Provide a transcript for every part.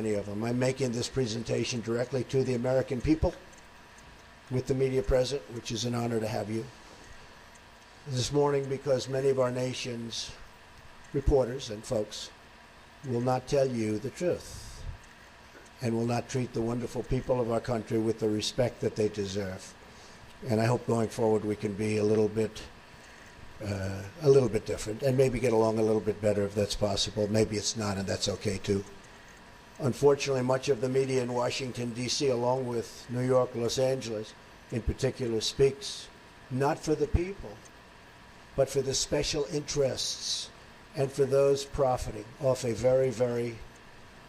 Many of them. I'm making this presentation directly to the American people with the media present, which is an honor to have you this morning, because many of our nation's reporters and folks will not tell you the truth and will not treat the wonderful people of our country with the respect that they deserve. And I hope going forward we can be a little bit different and maybe get along a little bit better if that's possible. Maybe it's not, and that's okay too. Unfortunately, much of the media in Washington, D.C., along with New York, Los Angeles in particular, speaks not for the people, but for the special interests and for those profiting off a very, very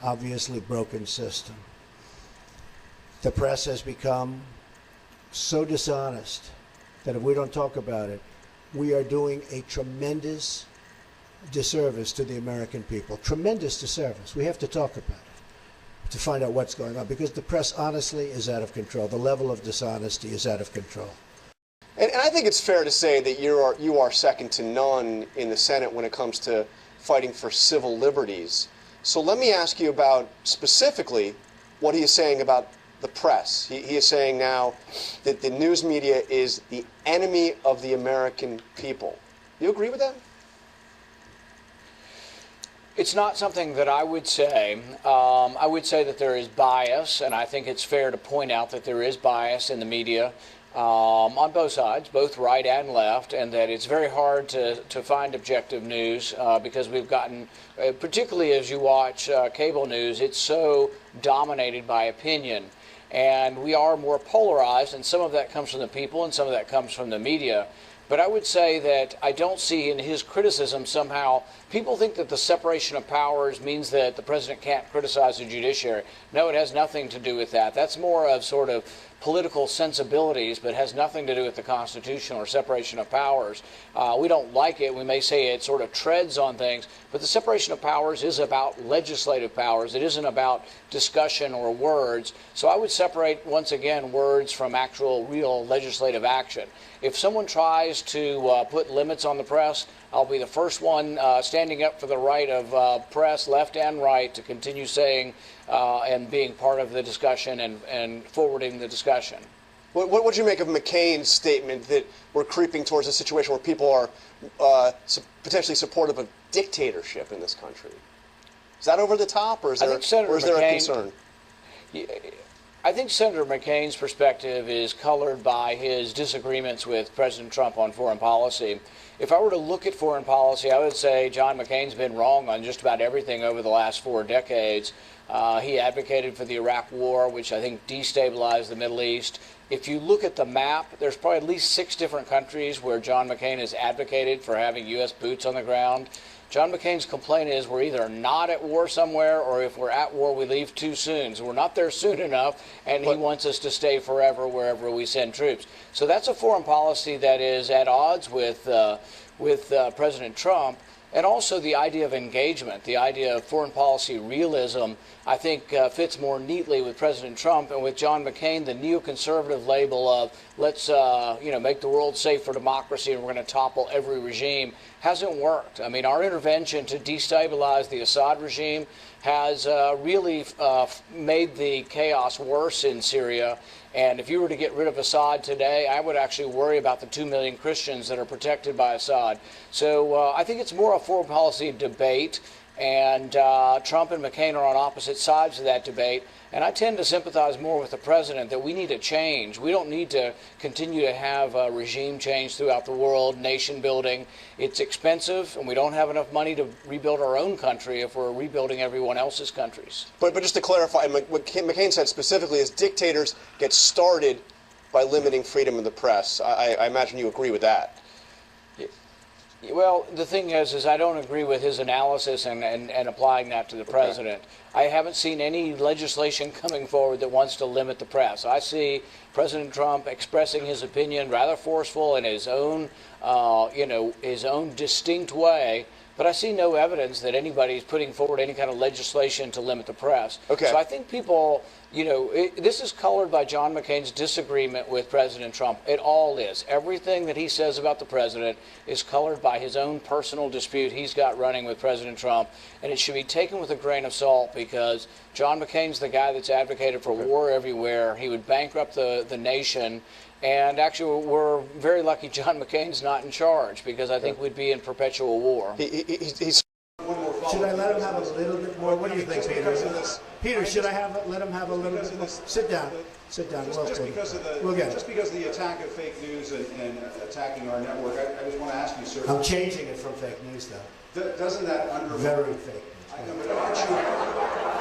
obviously broken system. The press has become so dishonest that if we don't talk about it, we are doing a tremendous disservice to the American people. Tremendous disservice. We have to talk about it to find out what's going on, because the press honestly is out of control. The level of dishonesty is out of control. And I think it's fair to say that you are second to none in the Senate when it comes to fighting for civil liberties. So let me ask you about specifically what he is saying about the press. He is saying now that the news media is the enemy of the American people. You agree with that? It's not something that I would say. I would say that there is bias, and I think it's fair to point out that there is bias in the media on both sides, both right and left, and that it's very hard to find objective news because we've gotten, particularly as you watch cable news, it's so dominated by opinion. And we are more polarized, and some of that comes from the people and some of that comes from the media. But I would say that I don't see in his criticism somehow, people think that the separation of powers means that the president can't criticize the judiciary. No, it has nothing to do with that. That's more of sort of political sensibilities, but has nothing to do with the Constitution or separation of powers. We don't like it. We may say it sort of treads on things, but the separation of powers is about legislative powers. It isn't about discussion or words. So I would separate, once again, words from actual real legislative action. If someone tries to put limits on the press, I'll be the first one standing up for the right of press, left and right, to continue saying and being part of the discussion and forwarding the discussion. What would you make of McCain's statement that we're creeping towards a situation where people are potentially supportive of dictatorship in this country? Is that over the top, or is there a concern? I think Senator McCain's perspective is colored by his disagreements with President Trump on foreign policy. If I were to look at foreign policy, I would say John McCain's been wrong on just about everything over the last 4 decades. He advocated for the Iraq War, which I think destabilized the Middle East. If you look at the map, there's probably at least 6 different countries where John McCain has advocated for having U.S. boots on the ground. John McCain's complaint is we're either not at war somewhere, or if we're at war, we leave too soon. So we're not there soon enough, and he wants us to stay forever wherever we send troops. So that's a foreign policy that is at odds with President Trump. And also the idea of engagement, the idea of foreign policy realism, I think fits more neatly with President Trump. And with John McCain, the neoconservative label of let's make the world safe for democracy and we're going to topple every regime hasn't worked. I mean, our intervention to destabilize the Assad regime has really made the chaos worse in Syria. And if you were to get rid of Assad today, I would actually worry about the 2 million Christians that are protected by Assad. So I think it's more a foreign policy debate, and Trump and McCain are on opposite sides of that debate. And I tend to sympathize more with the president that we need a change. We don't need to continue to have a regime change throughout the world, nation building. It's expensive, and we don't have enough money to rebuild our own country if we're rebuilding everyone else's countries. But just to clarify, what McCain said specifically is dictators get started by limiting freedom of the press. I imagine you agree with that. Well, the thing is I don't agree with his analysis and applying that to the president. I haven't seen any legislation coming forward that wants to limit the press. I see President Trump expressing his opinion rather forceful in his own, his own distinct way. But I see no evidence that anybody's putting forward any kind of legislation to limit the press. Okay. So I think people This is colored by John McCain's disagreement with President Trump. It all is. Everything that he says about the president is colored by his own personal dispute he's got running with President Trump, and it should be taken with a grain of salt because John McCain's the guy that's advocated for war everywhere. He would bankrupt the nation, and actually we're very lucky John McCain's not in charge because I think we'd be in perpetual war. He's Should I let him have a little bit more? What do you think, Peter? Peter, should I let him have a little bit more? Sit down. Sit down. Just because of the attack of fake news and attacking our network, I just want to ask you, sir. I'm changing it from fake news, though. Doesn't that undermine? Very fake news. I know, but aren't you?